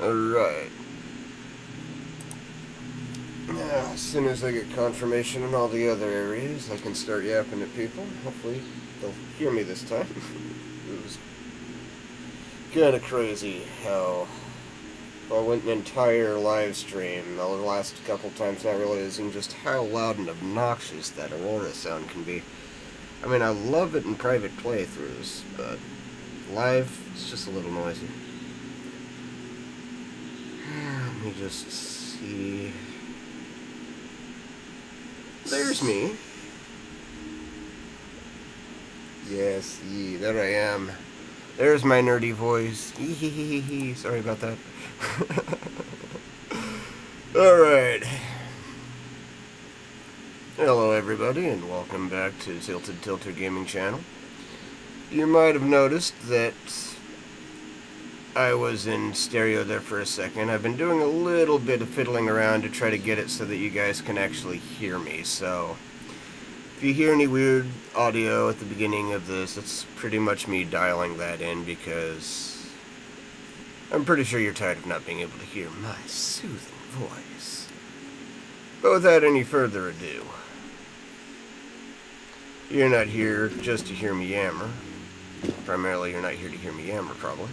Alright. Now, as soon as I get confirmation in all the other areas, I can start yapping at people. Hopefully, they'll hear me this time. It was kind of crazy how I went an entire live stream the last couple times, not realizing just how loud and obnoxious that Aurora sound can be. I mean, I love it in private playthroughs, but live, it's just a little noisy. Let me just see. There's me. Yes, there I am. There's my nerdy voice. Sorry about that. Alright. Hello everybody, and welcome back to Tilted Tilter Gaming Channel. You might have noticed that I was in stereo there for a second. I've been doing a little bit of fiddling around to try to get it so that you guys can actually hear me. So, if you hear any weird audio at the beginning of this, it's pretty much me dialing that in because I'm pretty sure you're tired of not being able to hear my soothing voice. But without any further ado, you're not here just to hear me yammer. Primarily, you're not here to hear me yammer, probably.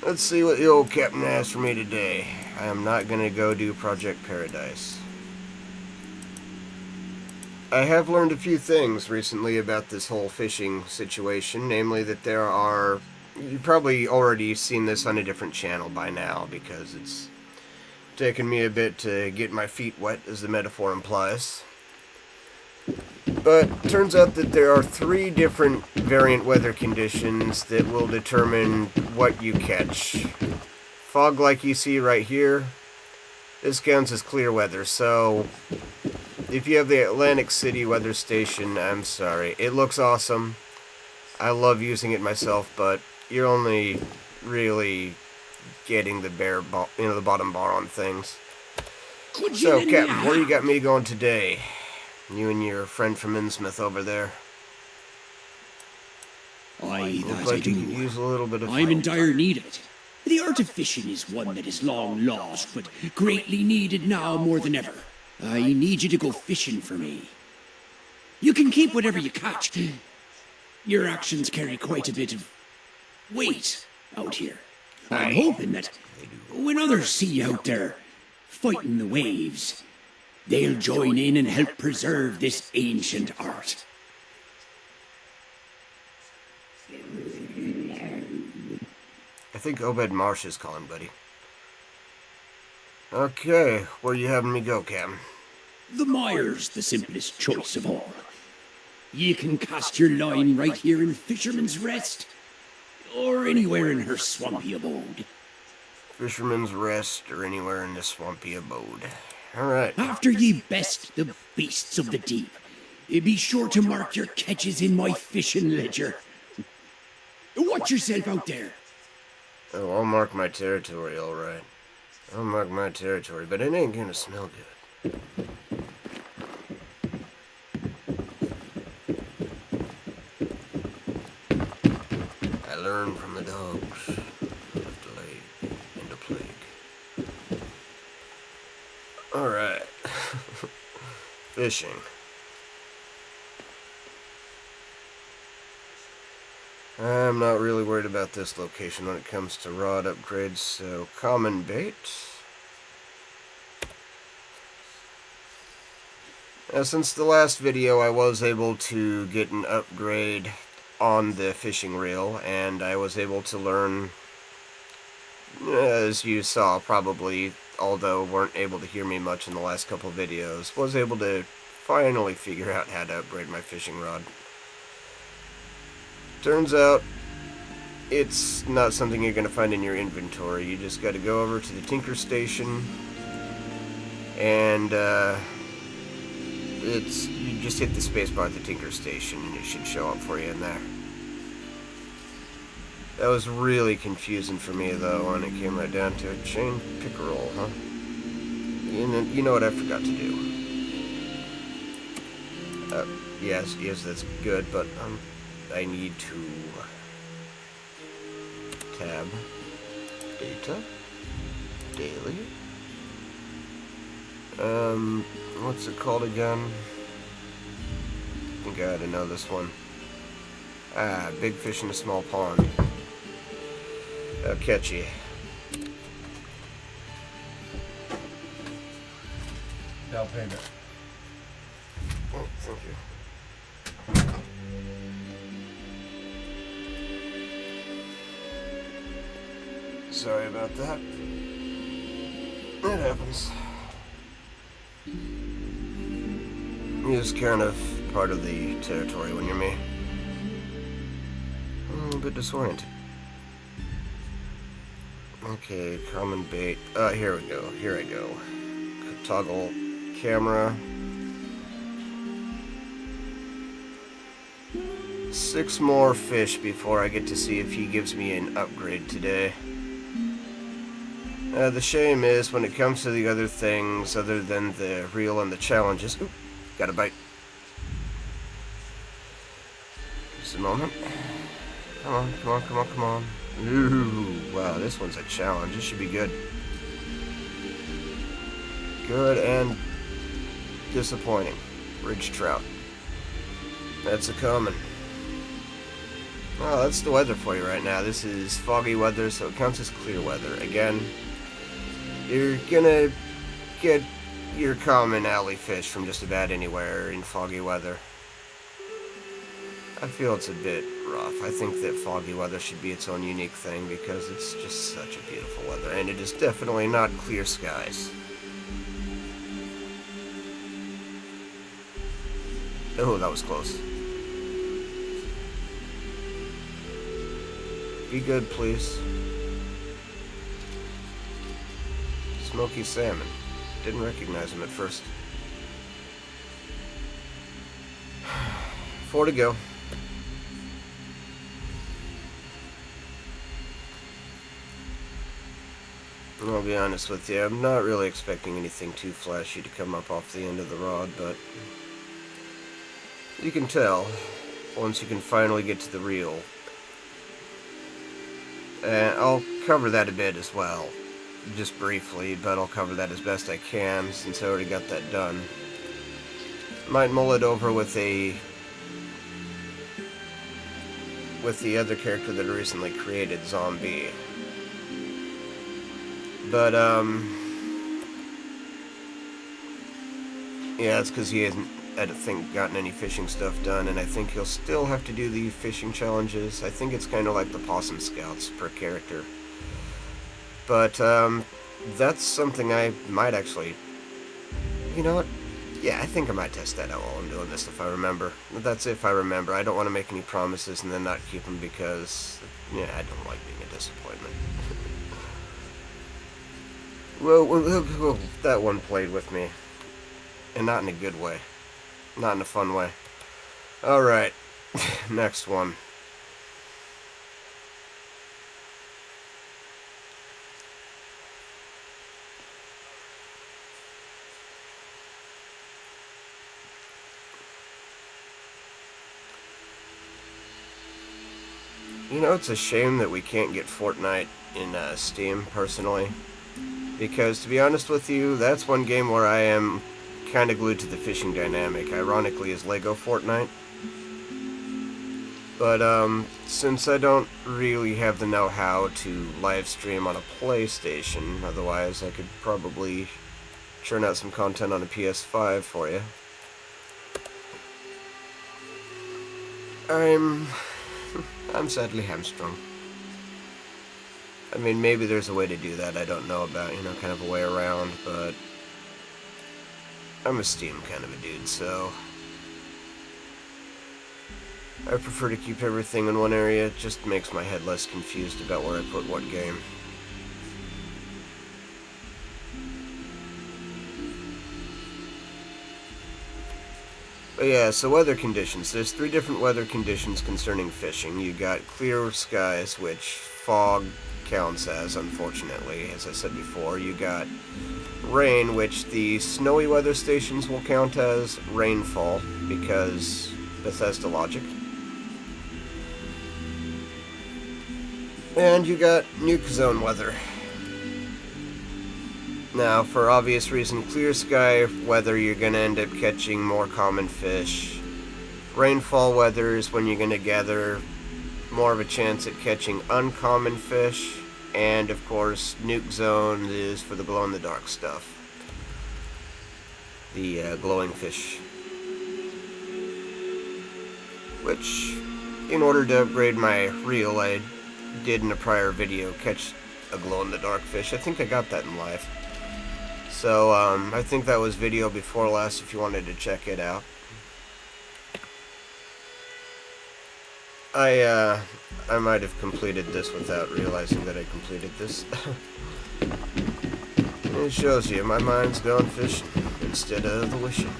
Let's see what the old captain has for me today. I am not going to go do Project Paradise. I have learned a few things recently about this whole fishing situation, namely that there are... You've probably already seen this on a different channel by now, because it's taken me a bit to get my feet wet, as the metaphor implies. But it turns out that there are 3 different variant weather conditions that will determine what you catch. Fog like you see right here, this counts as clear weather, so if you have the Atlantic City weather station, I'm sorry. It looks awesome. I love using it myself, but you're only really getting the the bottom bar on things. So, Captain, where you got me going today? You and your friend from Innsmouth over there. Aye, that like I do. You could use a little bit of I'm in dire need of it. The art of fishing is one that is long lost, but greatly needed now more than ever. I need you to go fishing for me. You can keep whatever you catch. Your actions carry quite a bit of weight out here. I'm hoping that when others see you out there fighting the waves, they'll join in and help preserve this ancient art. I think Obed Marsh is calling, buddy. Okay, where you having me go, Captain? The mire's the simplest choice of all. You can cast your line right here in Fisherman's Rest, or anywhere in her swampy abode. Fisherman's Rest, or anywhere in this swampy abode. Alright. After ye best the beasts of the deep, be sure to mark your catches in my fishing ledger. Watch yourself out there. Oh, I'll mark my territory, alright. I'll mark my territory, but it ain't gonna smell good. I learned from the dogs of delay and a plague. Alright. Fishing. I'm not really worried about this location when it comes to rod upgrades, so common bait. Now, since the last video, I was able to get an upgrade on the fishing reel, and I was able to learn, as you saw probably, although weren't able to hear me much in the last couple of videos, was able to finally figure out how to upgrade my fishing rod. Turns out, it's not something you're going to find in your inventory. You just got to go over to the Tinker Station, and you just hit the spacebar at the Tinker Station, and it should show up for you in there. That was really confusing for me, though, when it came right down to it. Chain pickerel, huh? You know what I forgot to do. Yes, that's good, but I need to tab. Data. Daily. What's it called again? I think I ought to know this one. Ah, big fish in a small pond. How catchy. Down payment. Oh, thank you. Sorry about that. It happens. It's kind of part of the territory when you're me. A little bit disoriented. Okay, common bait. Here we go. Here I go. Toggle camera. 6 more fish before I get to see if he gives me an upgrade today. The shame is when it comes to the other things other than the reel and the challenges. Oop, got a bite. Just a moment. Come on, come on, come on, come on. Ooh, wow, this one's a challenge. This should be good. Good and disappointing. Ridge trout. That's a common. Oh, that's the weather for you right now. This is foggy weather, so it counts as clear weather. Again, you're gonna get your common alley fish from just about anywhere in foggy weather. I feel it's a bit rough. I think that foggy weather should be its own unique thing because it's just such a beautiful weather, and it is definitely not clear skies. Oh, that was close. Be good, please. Smoky salmon. Didn't recognize him at first. 4 to go. I'll be honest with you, I'm not really expecting anything too flashy to come up off the end of the rod, but you can tell once you can finally get to the reel. I'll cover that a bit as well, just briefly, but I'll cover that as best I can since I already got that done. Might mull it over with the other character that I recently created, Zombie. But, yeah, it's because he hasn't, I don't think, gotten any fishing stuff done, and I think he'll still have to do the fishing challenges. I think it's kind of like the Possum Scouts per character. But, that's something I might actually, you know what? Yeah, I think I might test that out while I'm doing this if I remember. That's if I remember. I don't want to make any promises and then not keep them because, yeah, I don't like being a disappointment. Well, that one played with me. And not in a good way. Not in a fun way. Alright. Next one. You know, it's a shame that we can't get Fortnite in Steam, personally. Because, to be honest with you, that's one game where I am kind of glued to the fishing dynamic, ironically as Lego Fortnite. But, since I don't really have the know-how to live stream on a PlayStation, otherwise I could probably churn out some content on a PS5 for you. I'm sadly hamstrung. I mean, maybe there's a way to do that I don't know about, you know, kind of a way around, but I'm a Steam kind of a dude, so I prefer to keep everything in one area. It just makes my head less confused about where I put what game. But yeah, so weather conditions. There's 3 different weather conditions concerning fishing. You got clear skies, which fog counts as, unfortunately, as I said before. You got rain, which the snowy weather stations will count as rainfall, because Bethesda logic. And you got nuke zone weather. Now, for obvious reason, clear sky weather, you're going to end up catching more common fish. Rainfall weather is when you're going to gather more of a chance at catching uncommon fish. And, of course, nuke zone is for the glow-in-the-dark stuff. The glowing fish. Which, in order to upgrade my reel, I did in a prior video catch a glow-in-the-dark fish. I think I got that in live. So, I think that was video before last if you wanted to check it out. I might have completed this without realizing that I completed this. It shows you, my mind's going fishing instead of the wishing.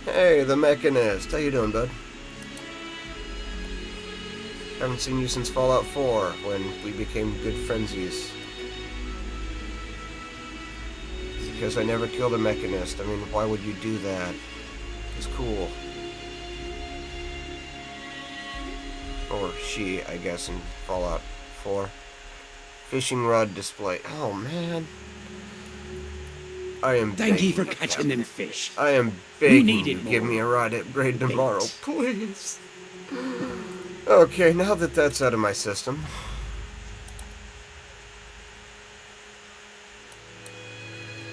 Hey, the Mechanist. How you doing, bud? Haven't seen you since Fallout 4, when we became good friendsies. Because I never killed a Mechanist. I mean, why would you do that? It's cool. Or she, I guess, in Fallout 4. Fishing rod display. Oh, man. I am Thank you for begging. catching them fish. I am begging you needed to give more me a rod upgrade tomorrow, bait. please. Okay, now that that's out of my system.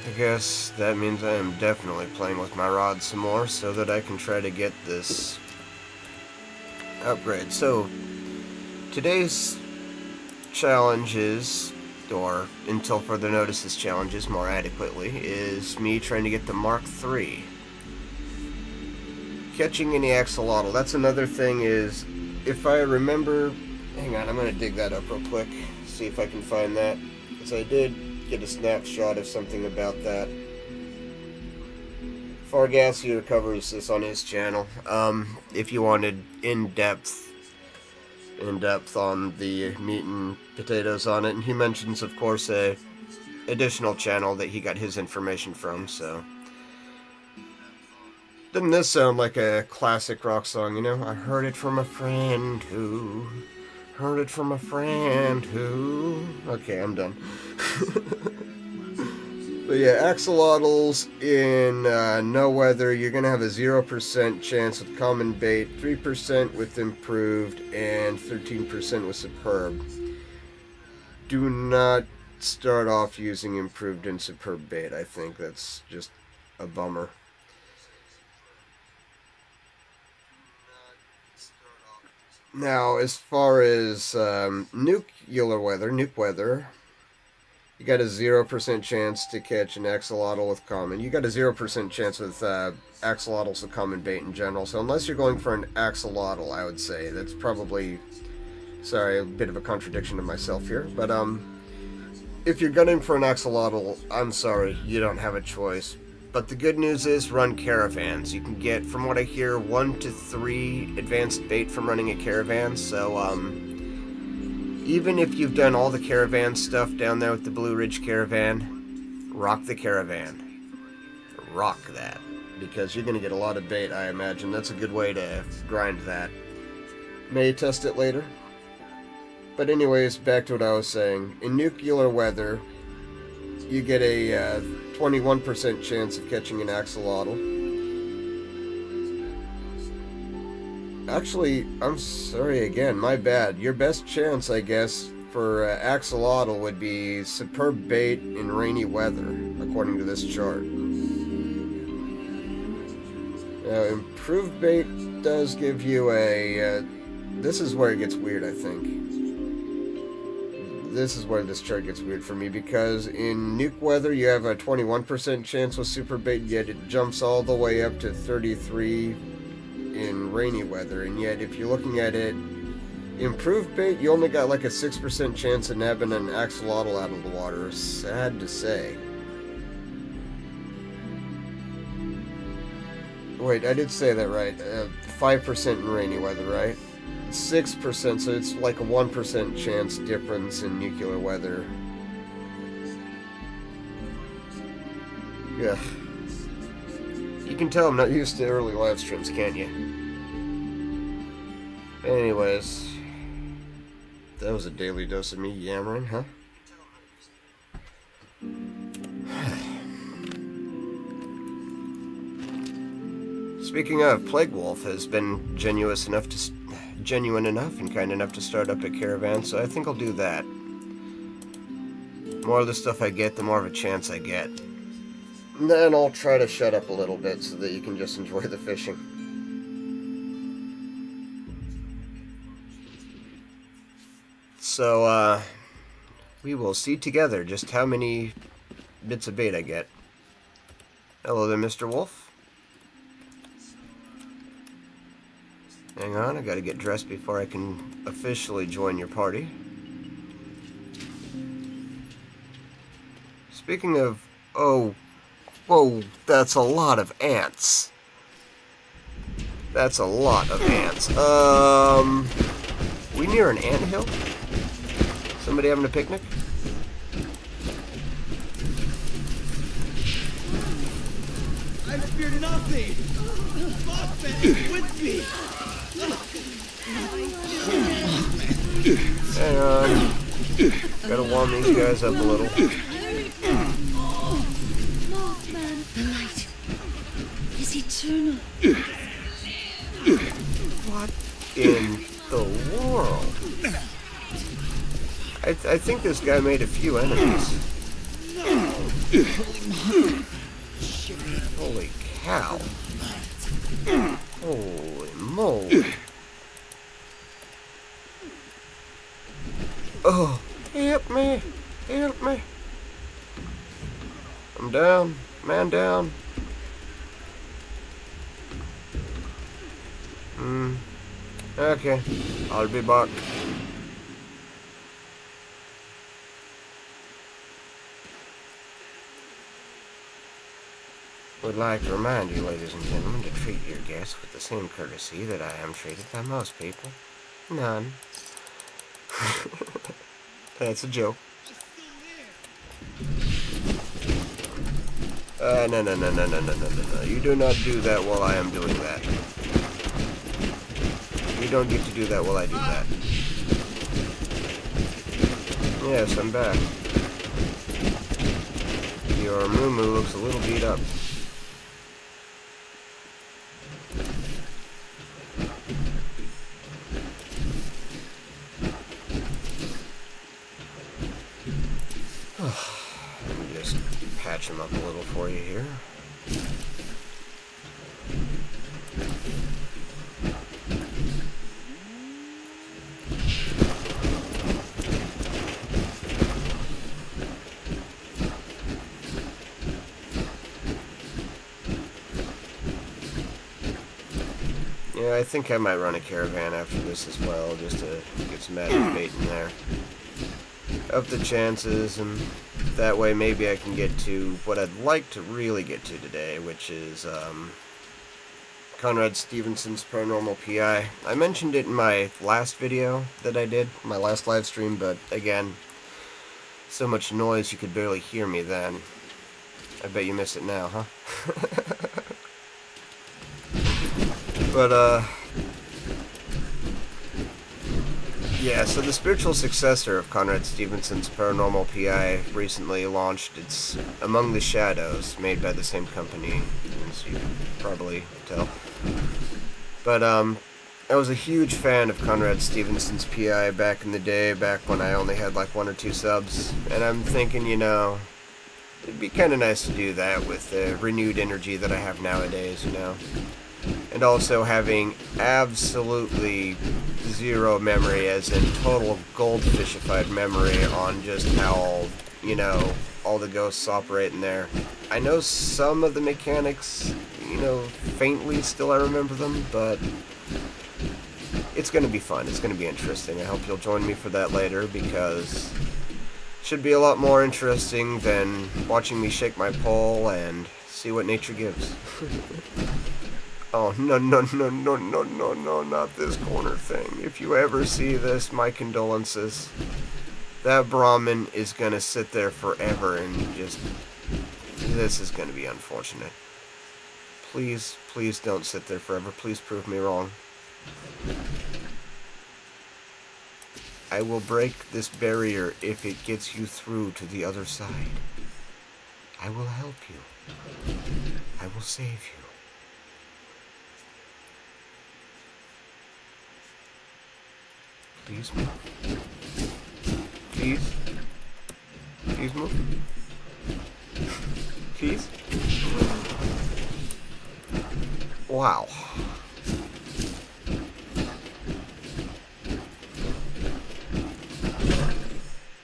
I guess that means I am definitely playing with my rod some more so that I can try to get this upgrade. So, today's challenge is, or until further notice this challenges more adequately, is me trying to get the Mark III. Catching any axolotl. That's another thing is, if I remember, hang on, I'm going to dig that up real quick, see if I can find that, because I did get a snapshot of something about that. Fargassier covers this on his channel. If you wanted in-depth on the meat and potatoes on it, and he mentions, of course, a additional channel that he got his information from. So, doesn't this sound like a classic rock song? You know, I heard it from a friend who heard it from a friend who. Okay, I'm done. But yeah, axolotls in no weather, you're going to have a 0% chance with common bait, 3% with improved, and 13% with superb. Do not start off using improved and superb bait. I think that's just a bummer. Now, as far as nuke weather, you got a 0% chance to catch an axolotl with common. You got a 0% chance with axolotls with common bait in general. So unless you're going for an axolotl, I would say that's probably, sorry, a bit of a contradiction to myself here. But if you're gunning for an axolotl, I'm sorry, you don't have a choice. But the good news is run caravans. You can get, from what I hear, 1 to 3 advanced bait from running a caravan. So even if you've done all the caravan stuff down there with the Blue Ridge Caravan, rock the caravan. Rock that. Because you're going to get a lot of bait, I imagine. That's a good way to grind that. May test it later. But anyways, back to what I was saying. In nuclear weather, you get a 21% chance of catching an axolotl. Actually, I'm sorry again, my bad. Your best chance, I guess, for axolotl would be superb bait in rainy weather, according to this chart. Now, improved bait does give you a... this is where it gets weird, I think. This is where this chart gets weird for me, because in nuke weather you have a 21% chance with super bait, yet it jumps all the way up to 33 in rainy weather. And yet if you're looking at it, improved bait, you only got like a 6% chance of nabbing an axolotl out of the water. Sad to say. Wait, I did say that right. 5% in rainy weather, right? 6%, so it's like a 1% chance difference in nuclear weather. Yeah. You can tell I'm not used to early live streams, can't you? Anyways, that was a daily dose of me yammering, huh? Speaking of, Plague Wolf has been genuine enough and kind enough to start up a caravan, so I think I'll do that. The more of the stuff I get, the more of a chance I get. And then I'll try to shut up a little bit so that you can just enjoy the fishing. So, we will see together just how many bits of bait I get. Hello there, Mr. Wolf. Hang on, I gotta get dressed before I can officially join your party. Speaking of... oh, whoa, that's a lot of ants. That's a lot of ants. We near an anthill? Somebody having a picnic? I fear nothing. Mothman is with me. Hang on. Gotta warm these guys up a little. Mothman, the light is eternal. What in the world? I think this guy made a few enemies. Holy cow. Holy moly. Oh, help me. Help me. I'm down. Man down. Okay. I'll be back. Would like to remind you, ladies and gentlemen, to treat your guests with the same courtesy that I am treated by most people. None. That's a joke. No. You do not do that while I am doing that. You don't get to do that while I do that. Yes, I'm back. Your moo-moo looks a little beat up. Let me just patch him up a little for you here. Yeah, I think I might run a caravan after this as well, just to get some added bait in there. Up the chances, and that way maybe I can get to what I'd like to really get to today, which is Conrad Stevenson's Paranormal PI. I mentioned it in my last video that I did, my last live stream, but again, so much noise you could barely hear me then. I bet you miss it now, huh? But, yeah, so the spiritual successor of Conrad Stevenson's Paranormal PI recently launched. It's Among the Shadows, made by the same company, as you can probably tell. But, I was a huge fan of Conrad Stevenson's PI back in the day, back when I only had like 1 or 2 subs, and I'm thinking, you know, it'd be kind of nice to do that with the renewed energy that I have nowadays, you know. And also having absolutely zero memory, as in total goldfishified memory on just how, you know, all the ghosts operate in there. I know some of the mechanics, you know, faintly still I remember them, but it's going to be fun. It's going to be interesting. I hope you'll join me for that later, because it should be a lot more interesting than watching me shake my pole and see what nature gives. Oh, no, not this corner thing. If you ever see this, my condolences. That Brahmin is gonna sit there forever and just... This is gonna be unfortunate. Please don't sit there forever. Please prove me wrong. I will break this barrier if it gets you through to the other side. I will help you. I will save you. Please move. Please. Please move. Please. Wow.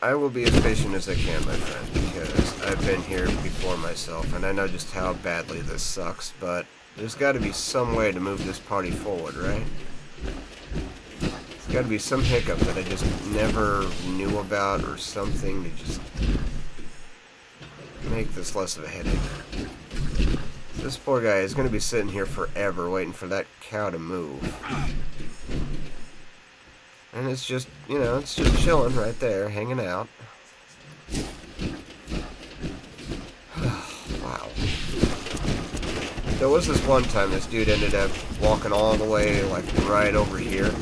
I will be as patient as I can, my friend, because I've been here before myself, and I know just how badly this sucks, but there's got to be some way to move this party forward, right? There's got to be some hiccup that I just never knew about, or something to just make this less of a headache. This poor guy is going to be sitting here forever waiting for that cow to move. And it's just, you know, it's just chilling right there, hanging out. Wow. There was this one time this dude ended up walking all the way, like, right over here.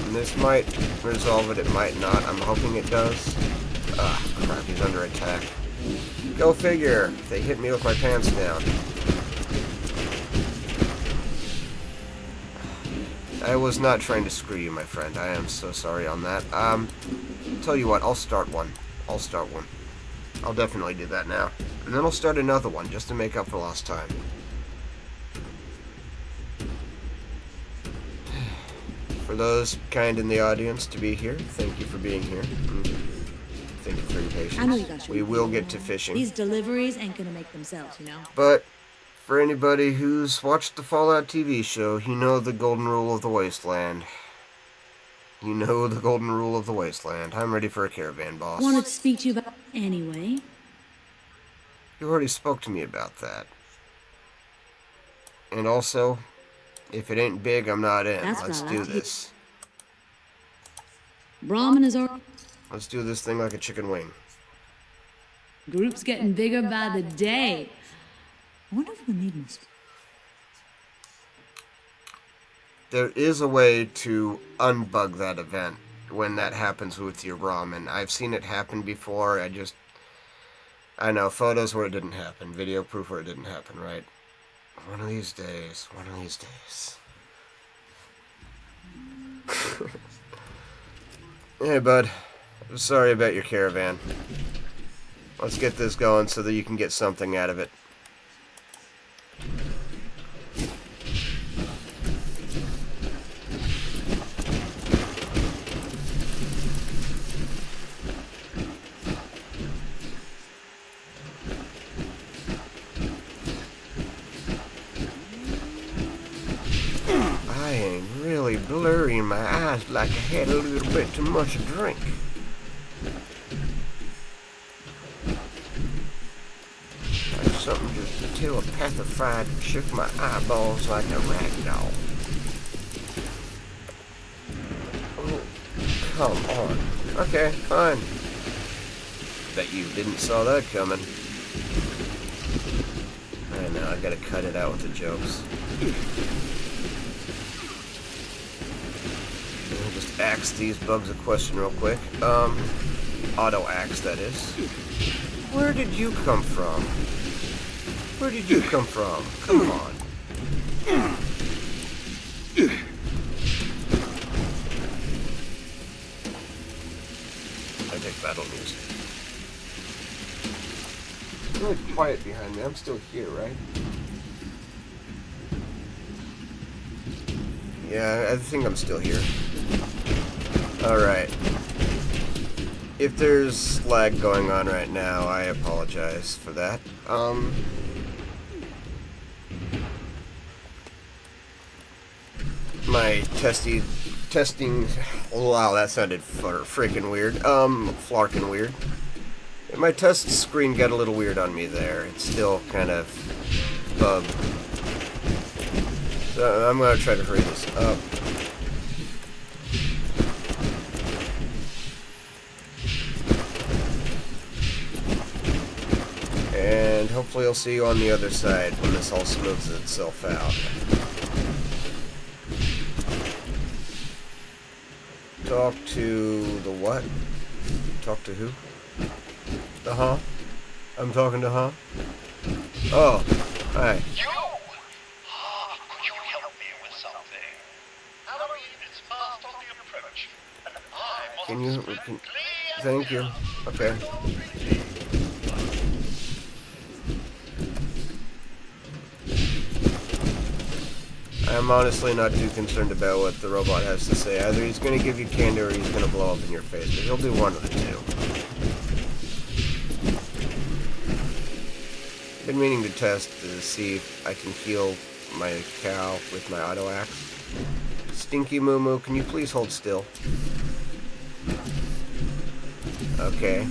And this might resolve it might not. I'm hoping it does. Ah, crap, he's under attack. Go figure. They hit me with my pants down. I was not trying to screw you, my friend. I am so sorry on that. Tell you what, I'll start one. I'll definitely do that now. And then I'll start another one, just to make up for lost time. For those kind in the audience to be here, thank you for being here. Thank you for your patience. I know you got your We will get to fishing. These deliveries ain't gonna make themselves, you know? But for anybody who's watched the Fallout TV show, you know the golden rule of the wasteland. You know the golden rule of the wasteland. I'm ready for a caravan, boss. Wanted to speak to you about anyway. You already spoke to me about that. And also, if it ain't big, I'm not in. That's Let's right, do I'll this. Brahmin is our Let's do this thing like a chicken wing. group's getting bigger by the day. I wonder if we'll need more. There is a way to unbug that event when that happens with your ramen. I've seen it happen before. I know photos where it didn't happen, video proof where it didn't happen, right? One of these days. Hey, bud. I'm sorry about your caravan. Let's get this going so that you can get something out of it. I am really blurry in my eyes like I had a little bit too much to drink. Like something just telepathified and shook my eyeballs like a rag doll. Oh, come on. Okay, fine. Bet you didn't saw that coming. I know, I gotta cut it out with the jokes. I'll just axe these bugs a question real quick. Auto axe, that is. Where did you come from? Where did you come from? Come on. I take battle music. It's really quiet behind me. I'm still here, right? Yeah, I think I'm still here. Alright. If there's lag going on right now, I apologize for that. My testing, wow, that sounded freaking weird. Flarkin' weird. My test screen got a little weird on me there. It's still kind of bugged. So I'm gonna try to hurry this up. And hopefully I'll see you on the other side when this all smooths itself out. Talk to the what? Talk to who? The huh? I'm talking to huh? Oh, hi. You! Could you help me with something? Halloween is fast on the approach, and I must Can you? swiftly and Thank you. Okay. I'm honestly not too concerned about what the robot has to say. Either he's going to give you candy or he's going to blow up in your face, but he'll do one of the two. Been meaning to test to see if I can heal my cow with my auto axe. Stinky Moo Moo, can you please hold still? Okay.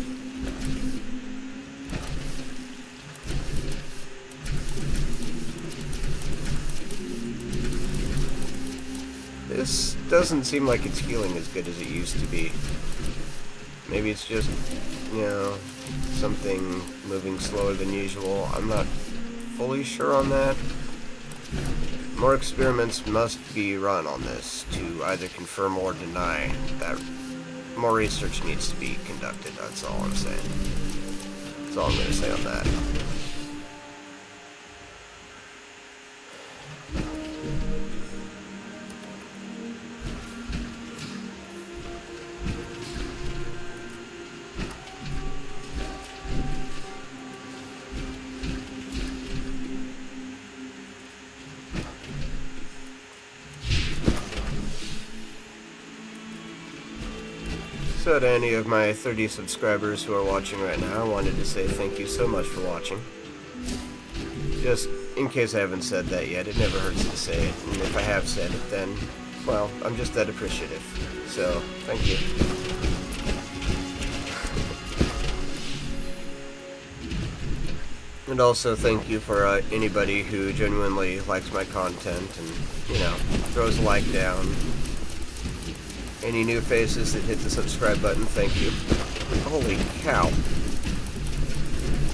This doesn't seem like it's healing as good as it used to be. Maybe it's just, you know, something moving slower than usual. I'm not fully sure on that. More experiments must be run on this to either confirm or deny that. More research needs to be conducted, that's all I'm saying. That's all I'm going to say on that. So to any of my 30 subscribers who are watching right now, I wanted to say thank you so much for watching. Just in case I haven't said that yet, it never hurts to say it, and if I have said it then, well, I'm just that appreciative. So, thank you. And also thank you for anybody who genuinely likes my content and, you know, throws a like down. Any new faces that hit the subscribe button, thank you. Holy cow.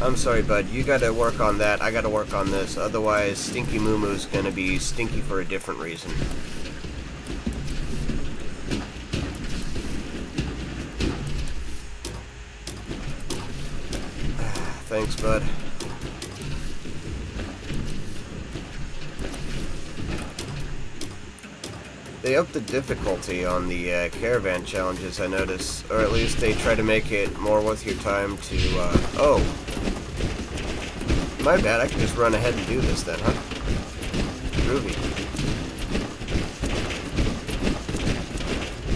I'm sorry, bud. You gotta work on that. I gotta work on this. Otherwise, Stinky Moo Moo's gonna be stinky for a different reason. Thanks, bud. They upped the difficulty on the caravan challenges, I notice. Or at least they try to make it more worth your time to, oh. My bad, I can just run ahead and do this then, huh? Groovy.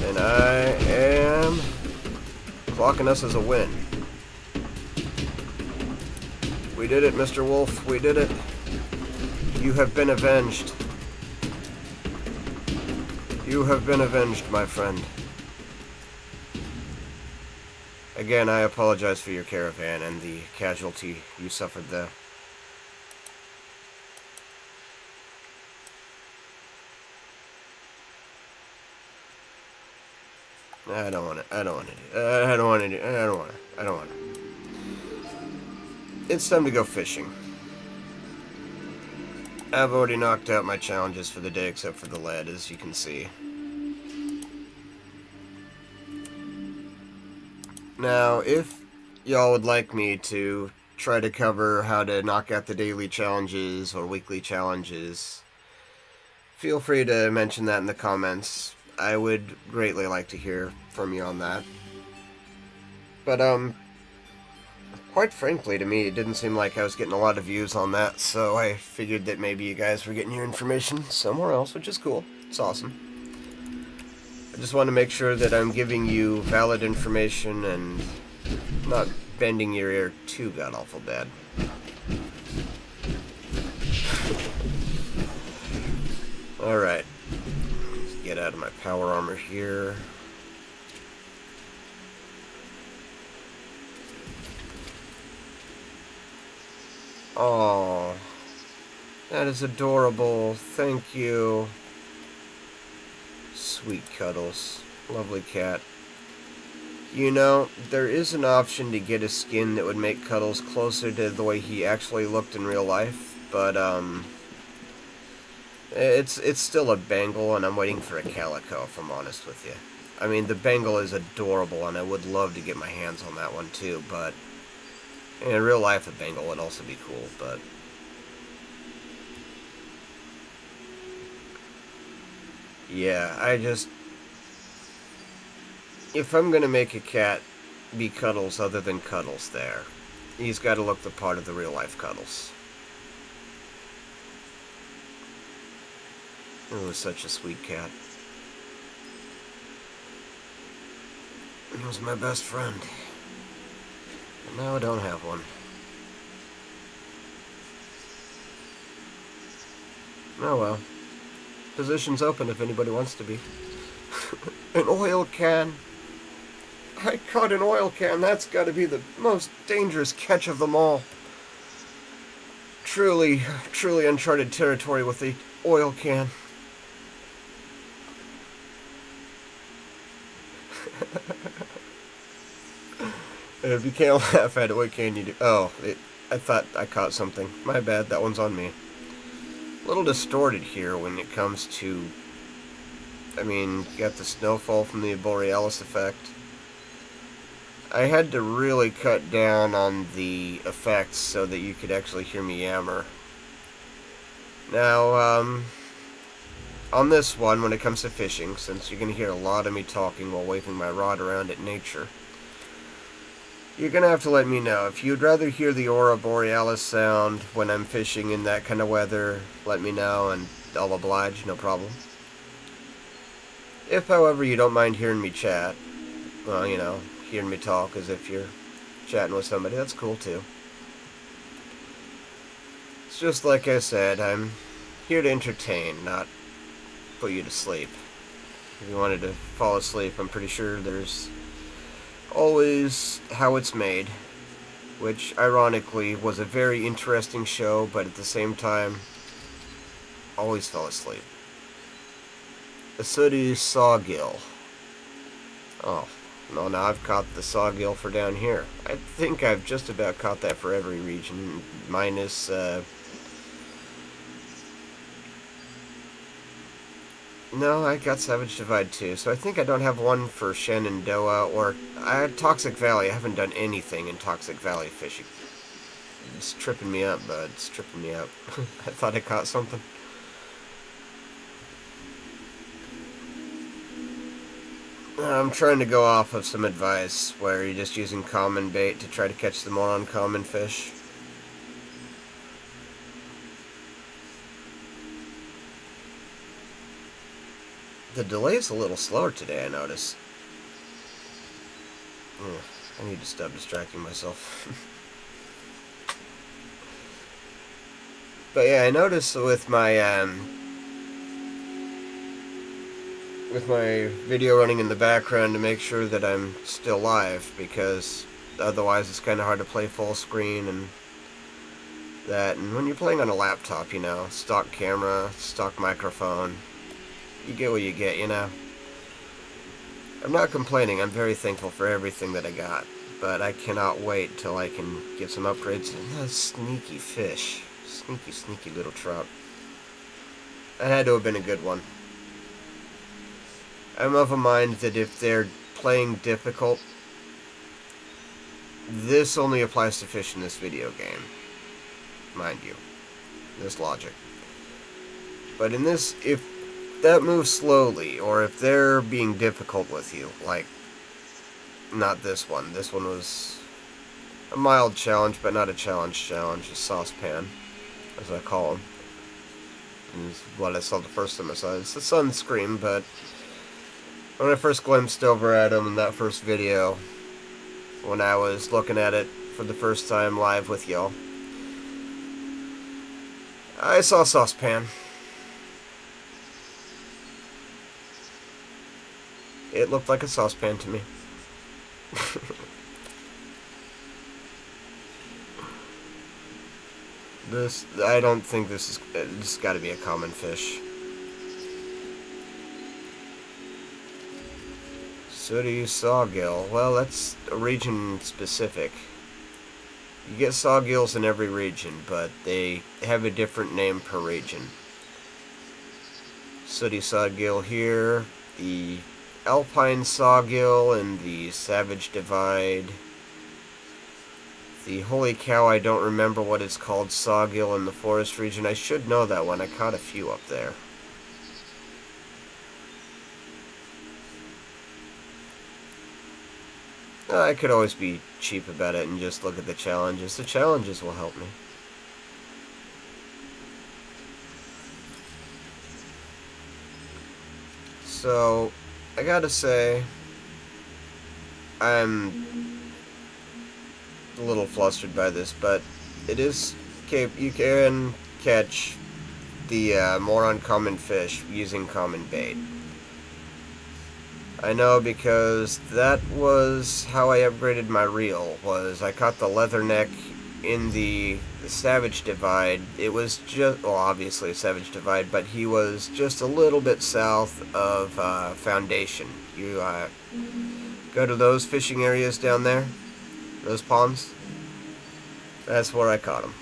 And I am clocking us as a win. We did it, Mr. Wolf, we did it. You have been avenged. You have been avenged, my friend. Again, I apologize for your caravan and the casualty you suffered there. I don't want to. It's time to go fishing. I've already knocked out my challenges for the day except for the lead, as you can see. Now, if y'all would like me to try to cover how to knock out the daily challenges or weekly challenges, feel free to mention that in the comments. I would greatly like to hear from you on that. But, quite frankly, to me, it didn't seem like I was getting a lot of views on that, so I figured that maybe you guys were getting your information somewhere else, which is cool. It's awesome. I just want to make sure that I'm giving you valid information and not bending your ear too god-awful bad. Alright. Let's get out of my power armor here. Oh, that is adorable. Thank you. Sweet Cuddles. Lovely cat. You know, there is an option to get a skin that would make Cuddles closer to the way he actually looked in real life, but, it's still a bangle, and I'm waiting for a calico, if I'm honest with you. I mean, the Bengal is adorable, and I would love to get my hands on that one too, but in real life, the Bengal would also be cool, but yeah, if I'm gonna make a cat be Cuddles other than Cuddles there, he's gotta look the part of the real life Cuddles. It was such a sweet cat. He was my best friend. And now I don't have one. Oh well. Position's open if anybody wants to be. An oil can. I caught an oil can. That's got to be the most dangerous catch of them all. Truly, truly uncharted territory with the oil can. If you can't laugh at it, what can you do? Oh, I thought I caught something. My bad, that one's on me. A little distorted here when it comes to... I mean, you got the snowfall from the Borealis effect. I had to really cut down on the effects so that you could actually hear me yammer. Now, on this one, when it comes to fishing, since you're going to hear a lot of me talking while waving my rod around at nature, you're going to have to let me know. If you'd rather hear the Aurora Borealis sound when I'm fishing in that kind of weather, let me know and I'll oblige, no problem. If, however, you don't mind hearing me chat, well, you know, hearing me talk as if you're chatting with somebody, that's cool too. It's just like I said, I'm here to entertain, not put you to sleep. If you wanted to fall asleep, I'm pretty sure there's always How It's Made, which ironically was a very interesting show, but at the same time, always fell asleep. A sooty sawgill. Oh, no, now I've caught the sawgill for down here. I think I've just about caught that for every region, minus, no, I got Savage Divide too, so I think I don't have one for Shenandoah, or Toxic Valley. I haven't done anything in Toxic Valley fishing. It's tripping me up, bud. It's tripping me up. I thought I caught something. I'm trying to go off of some advice where you're just using common bait to try to catch the more uncommon fish. The delay is a little slower today, I notice. I need to stop distracting myself. But yeah, I noticed with my video running in the background to make sure that I'm still live, because otherwise it's kind of hard to play full screen and that. And when you're playing on a laptop, you know, stock camera, stock microphone, you get what you get, you know. I'm not complaining. I'm very thankful for everything that I got, but I cannot wait till I can get some upgrades. And that sneaky fish. Sneaky, sneaky little trout. That had to have been a good one. I'm of a mind that if they're playing difficult, this only applies to fish in this video game. Mind you. This logic. But in this, if that moves slowly, or if they're being difficult with you, like, not this one. This one was a mild challenge, but not a challenge, a saucepan, as I call them. Is what I saw the first time I saw it. It's the sunscreen, but when I first glimpsed over at him in that first video, when I was looking at it for the first time live with y'all, I saw saucepan. It looked like a saucepan to me. I don't think this is, it's gotta be a common fish. Sooty sawgill. Well, that's region specific. You get sawgills in every region, but they have a different name per region. Sooty sawgill here. The Alpine Sawgill and the Savage Divide. The Holy Cow, I don't remember what it's called, Sawgill in the forest region. I should know that one. I caught a few up there. I could always be cheap about it and just look at the challenges. The challenges will help me. So, I gotta say, I'm a little flustered by this, but it is, you can catch the more uncommon fish using common bait. I know because that was how I upgraded my reel, was I caught the leatherneck in the Savage Divide. It was just, well, obviously a Savage Divide, but he was just a little bit south of Foundation. You go to those fishing areas down there, those ponds, that's where I caught him.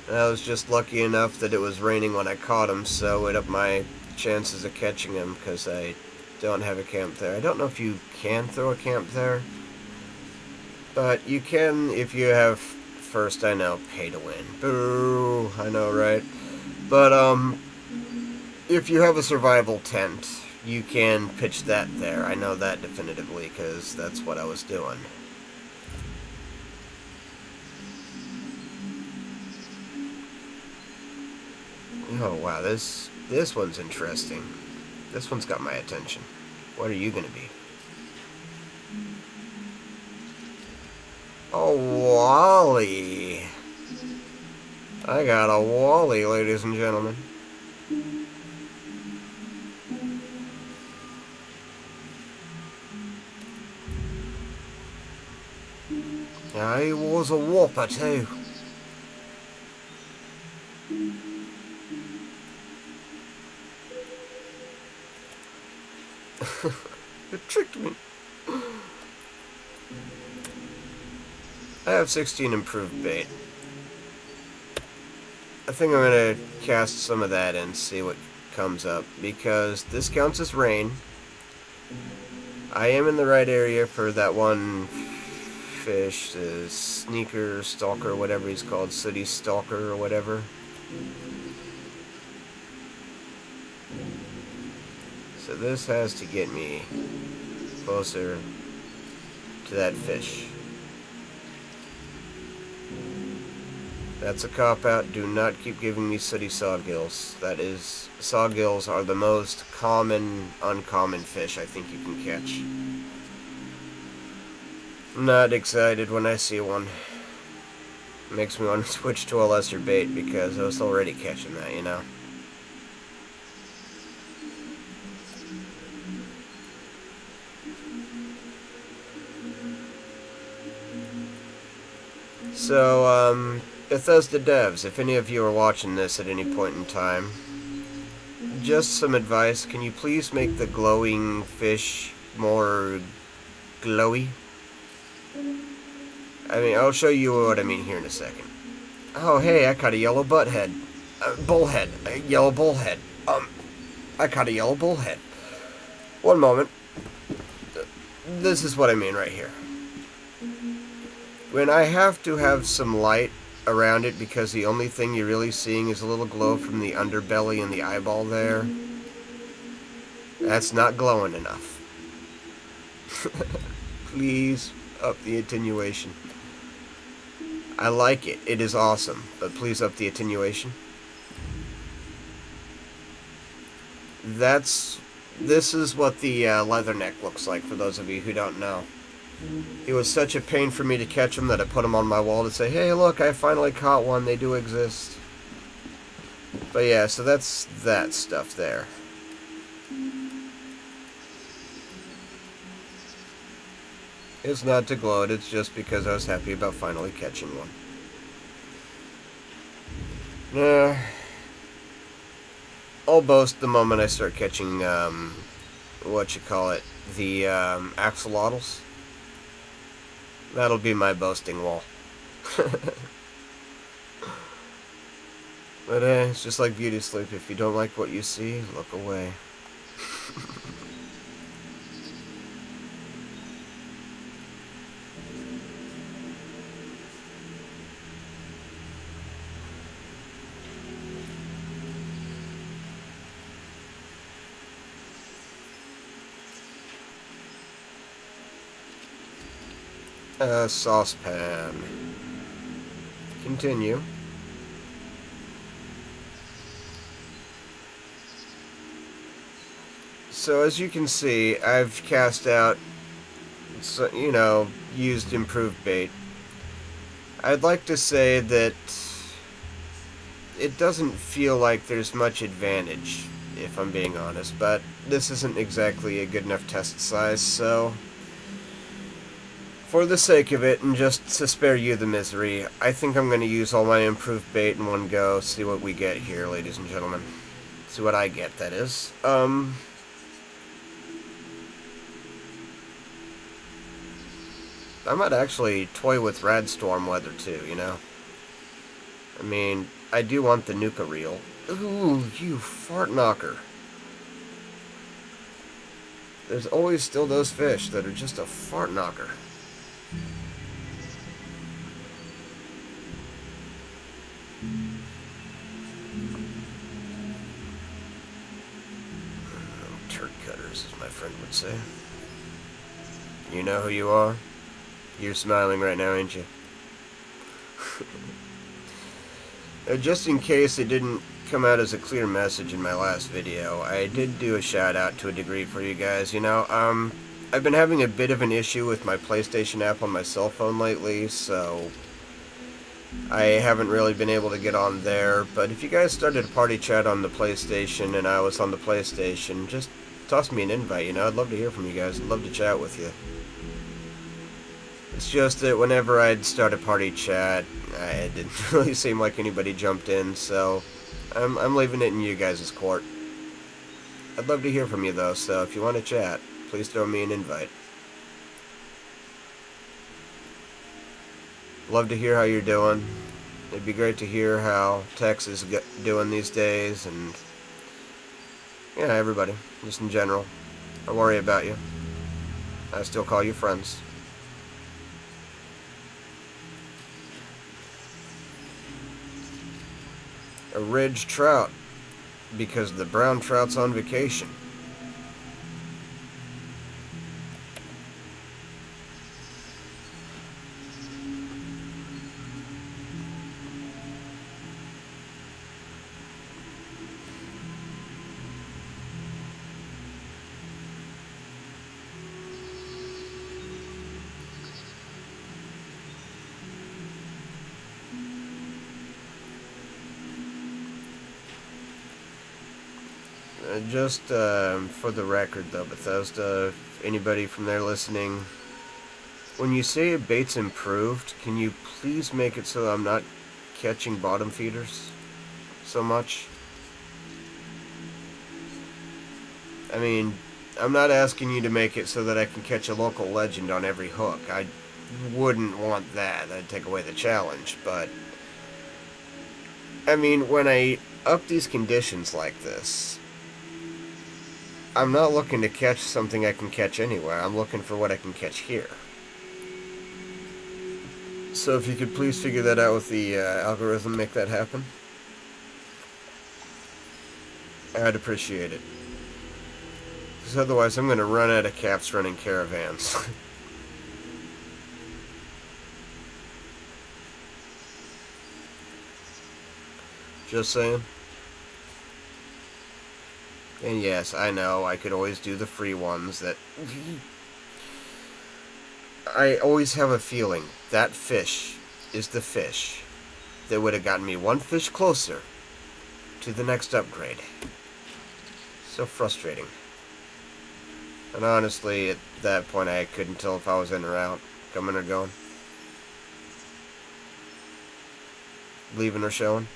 I was just lucky enough that it was raining when I caught him, so it upped my chances of catching him because I don't have a camp there. I don't know if you can throw a camp there, but you can if you have, first I know, pay to win. Boo, I know, right? But if you have a survival tent, you can pitch that there. I know that definitively because that's what I was doing. Oh wow, this one's interesting. This one's got my attention. What are you gonna be? Oh, Wally! I got a Wally, ladies and gentlemen. Yeah, he was a whopper too. It tricked me. I have 16 improved bait. I think I'm gonna cast some of that and see what comes up, because this counts as rain. I am in the right area for that one fish, the sneaker, stalker, whatever he's called, city stalker or whatever. So this has to get me closer to that fish. That's a cop-out. Do not keep giving me sooty sawgills. That is, sawgills are the most common, uncommon fish I think you can catch. I'm not excited when I see one. Makes me want to switch to a lesser bait because I was already catching that, you know? So, Bethesda devs, if any of you are watching this at any point in time, just some advice. Can you please make the glowing fish more glowy? I mean, I'll show you what I mean here in a second. Oh, hey, I caught a yellow bullhead. A yellow bullhead. I caught a yellow bullhead. One moment. This is what I mean right here. When I have to have some light around it because the only thing you're really seeing is a little glow from the underbelly and the eyeball there, that's not glowing enough. Please up the attenuation. I like it. It is awesome. But please up the attenuation. This is what the leatherneck looks like, for those of you who don't know. It was such a pain for me to catch them that I put them on my wall to say, hey, look, I finally caught one. They do exist. But yeah, so that's that stuff there. It's not to gloat, it's just because I was happy about finally catching one. I'll boast the moment I start catching, the axolotls. That'll be my boasting wall. But it's just like beauty sleep. If you don't like what you see, look away. Saucepan. Continue. So as you can see, I've cast out, used improved bait. I'd like to say that it doesn't feel like there's much advantage, if I'm being honest, but this isn't exactly a good enough test size, so for the sake of it, and just to spare you the misery, I think I'm going to use all my improved bait in one go, see what we get here, ladies and gentlemen. See what I get, that is. I might actually toy with Radstorm weather too, you know? I mean, I do want the Nuka reel. Ooh, you fart knocker. There's always still those fish that are just a fart knocker. Turd cutters, as my friend would say. You know who you are? You're smiling right now, ain't you? Just in case it didn't come out as a clear message in my last video, I did do a shout out to a degree for you guys. You know, I've been having a bit of an issue with my PlayStation app on my cell phone lately, so I haven't really been able to get on there. But if you guys started a party chat on the PlayStation and I was on the PlayStation, just toss me an invite, you know? I'd love to hear from you guys. I'd love to chat with you. It's just that whenever I'd start a party chat, it didn't really seem like anybody jumped in, so I'm leaving it in you guys' court. I'd love to hear from you though, so if you want to chat, please throw me an invite. Love to hear how you're doing. It'd be great to hear how Tex is doing these days, and yeah, everybody, just in general. I worry about you. I still call you friends. A ridge trout, because the brown trout's on vacation. Just for the record though, Bethesda, if anybody from there listening, when you say a bait's improved, can you please make it so I'm not catching bottom feeders so much? I mean, I'm not asking you to make it so that I can catch a local legend on every hook. I wouldn't want that. That'd take away the challenge, but I mean, when I up these conditions like this, I'm not looking to catch something I can catch anywhere. I'm looking for what I can catch here. So if you could please figure that out with the algorithm, make that happen, I'd appreciate it. Because otherwise I'm going to run out of caps running caravans. Just saying. And yes, I know, I could always do the free ones that... I always have a feeling that fish is the fish that would have gotten me one fish closer to the next upgrade. So frustrating. And honestly, at that point, I couldn't tell if I was in or out, coming or going. Leaving or showing.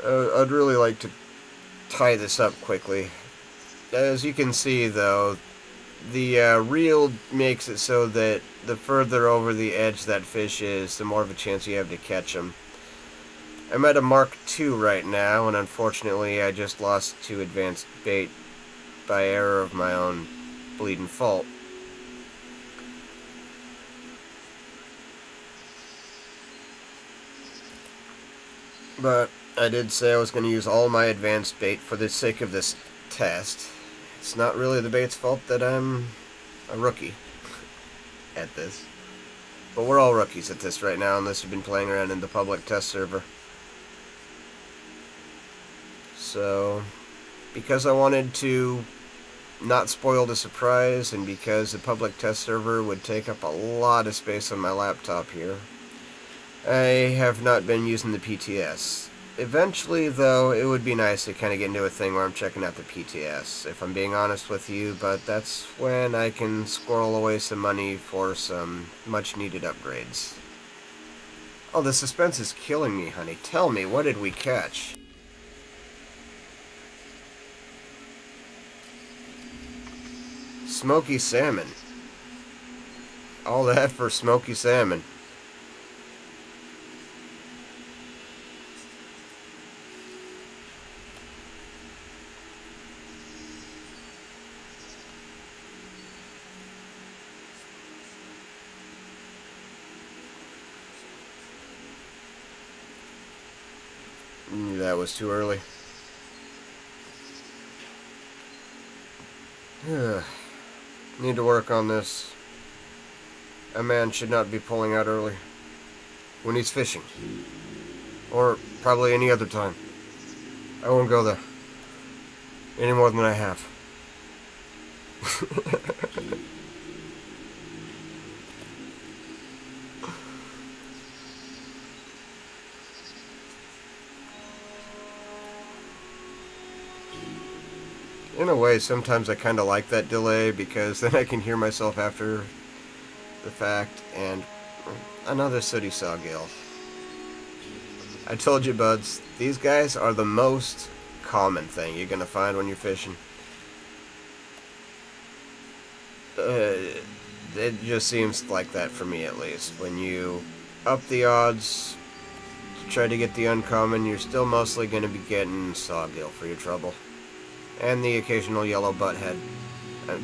I'd really like to tie this up quickly. As you can see, though, The reel makes it so that the further over the edge that fish is, the more of a chance you have to catch them. I'm at a Mark II right now, and unfortunately I just lost 2 advanced bait by error of my own bleeding fault. But I did say I was going to use all my advanced bait for the sake of this test. It's not really the bait's fault that I'm a rookie at this. But we're all rookies at this right now, unless you've been playing around in the public test server. So, because I wanted to not spoil the surprise, and because the public test server would take up a lot of space on my laptop here, I have not been using the PTS. Eventually, though, it would be nice to kind of get into a thing where I'm checking out the PTS, if I'm being honest with you, but that's when I can squirrel away some money for some much-needed upgrades. Oh, the suspense is killing me, honey. Tell me, what did we catch? Smoky salmon. All that for smoky salmon. That was too early. Need to work on this. A man should not be pulling out early when he's fishing. Or probably any other time. I won't go there any more than I have. In a way, sometimes I kind of like that delay, because then I can hear myself after the fact, and another sooty sawgill. I told you, buds, these guys are the most common thing you're going to find when you're fishing. It just seems like that for me, at least. When you up the odds to try to get the uncommon, you're still mostly going to be getting sawgill for your trouble. And the occasional yellow butthead.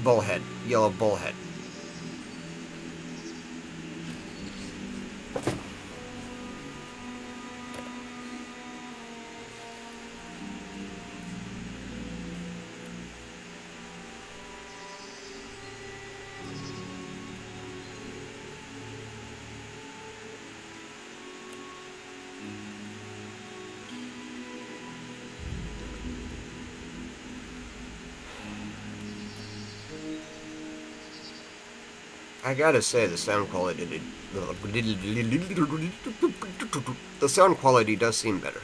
Bullhead. Yellow bullhead. I gotta say, the sound quality does seem better.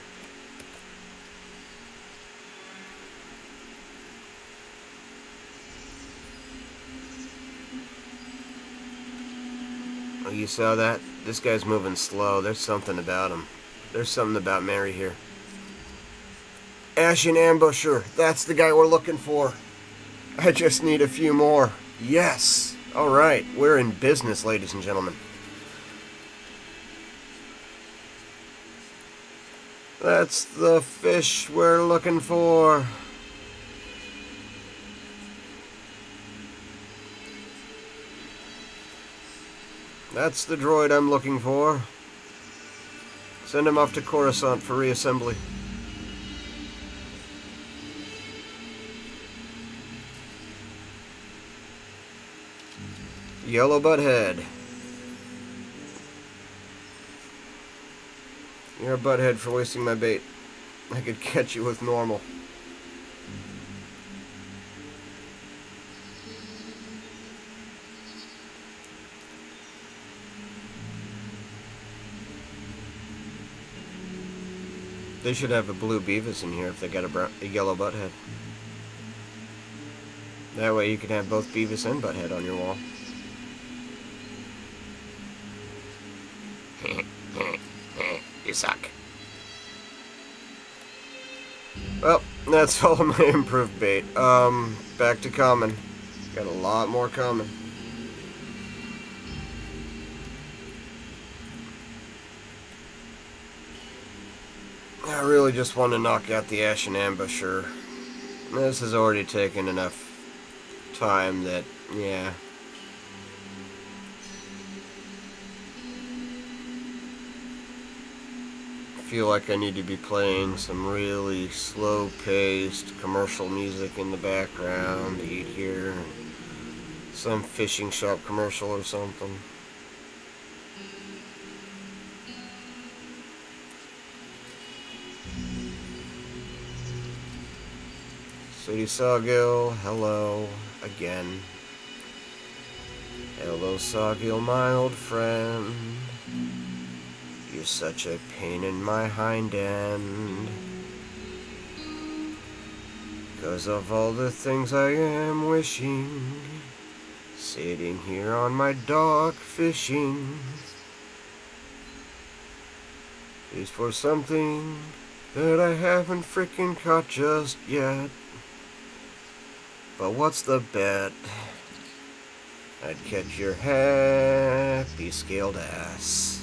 Oh, you saw that? This guy's moving slow. There's something about him. There's something about Mary here. Ashen Ambusher. That's the guy we're looking for. I just need a few more. Yes! Alright, we're in business, ladies and gentlemen. That's the fish we're looking for. That's the droid I'm looking for. Send him off to Coruscant for reassembly. Yellow butthead. You're a butthead for wasting my bait. I could catch you with normal. They should have a blue Beavis in here if they got a yellow butthead. That way you can have both Beavis and Butthead on your wall. You suck. Well, that's all of my improved bait. Back to common. Got a lot more coming. I really just want to knock out the Ashen Ambusher. This has already taken enough time that, yeah. I feel like I need to be playing some really slow-paced commercial music in the background to eat here. Some fishing shop commercial or something. Sooty Sawgill, hello again. Hello, Sawgill, my old friend. You're such a pain in my hind end. 'Cause of all the things I am wishing, sitting here on my dock fishing, is for something that I haven't frickin' caught just yet. But what's the bet? I'd catch your happy scaled ass.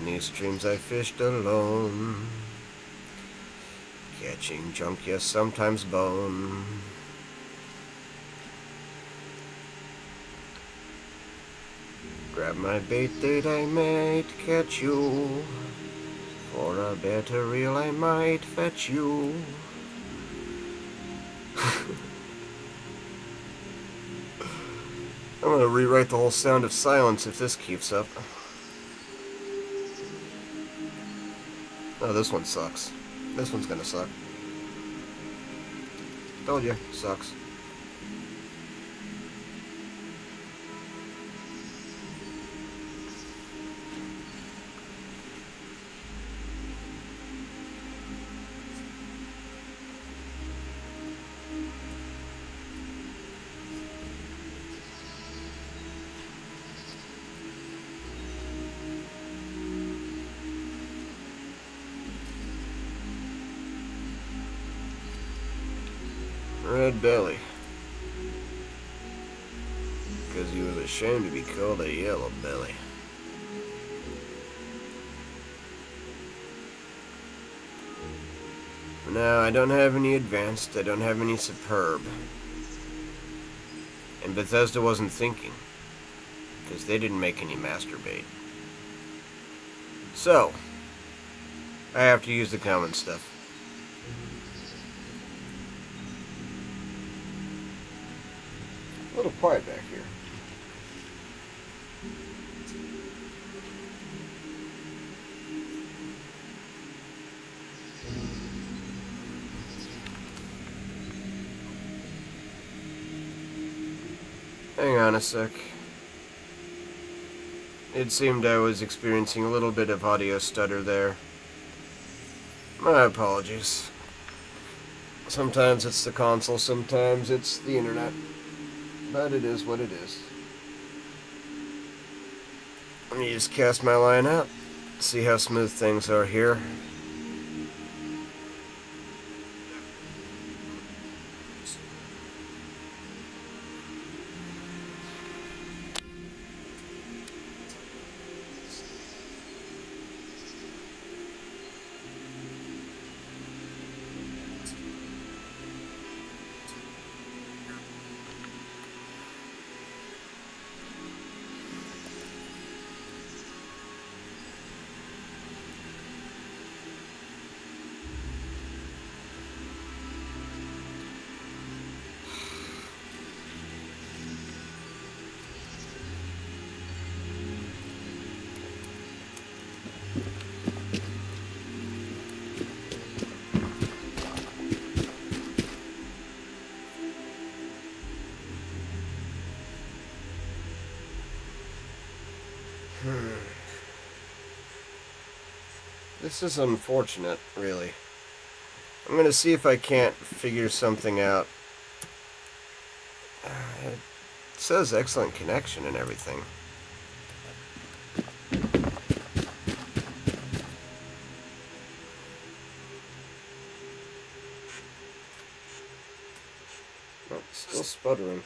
These streams I fished alone, catching junk, yes, sometimes bone. Grab my bait that I might catch you, for a better reel I might fetch you. I'm gonna rewrite the whole Sound of Silence if this keeps up. Oh, this one sucks. This one's gonna suck. Told you, sucks. Red belly. Because he was ashamed to be called a yellow belly. No, I don't have any advanced, I don't have any superb. And Bethesda wasn't thinking, because they didn't make any master bait. So, I have to use the common stuff. A little quiet back here. Hang on a sec. It seemed I was experiencing a little bit of audio stutter there. My apologies. Sometimes it's the console, sometimes it's the internet. But it is what it is. Let me just cast my line out, see how smooth things are here. This is unfortunate, really. I'm gonna see if I can't figure something out. It says excellent connection and everything. Oh, still sputtering.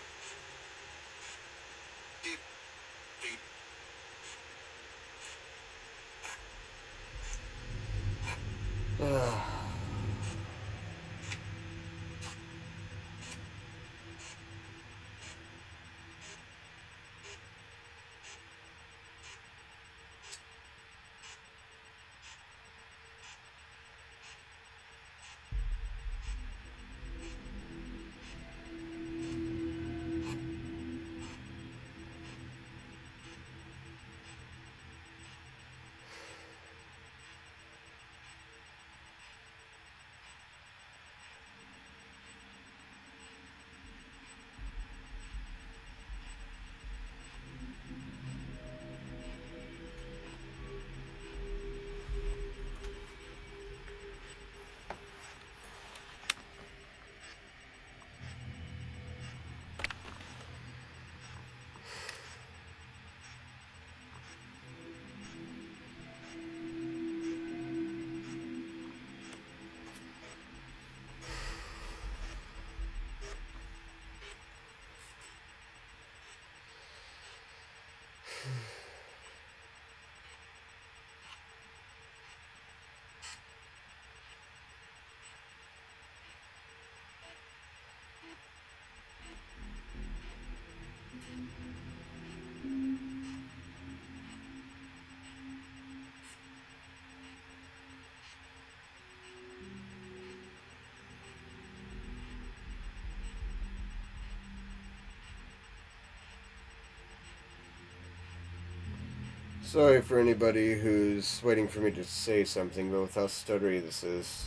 Sorry for anybody who's waiting for me to say something, but with how stuttery this is,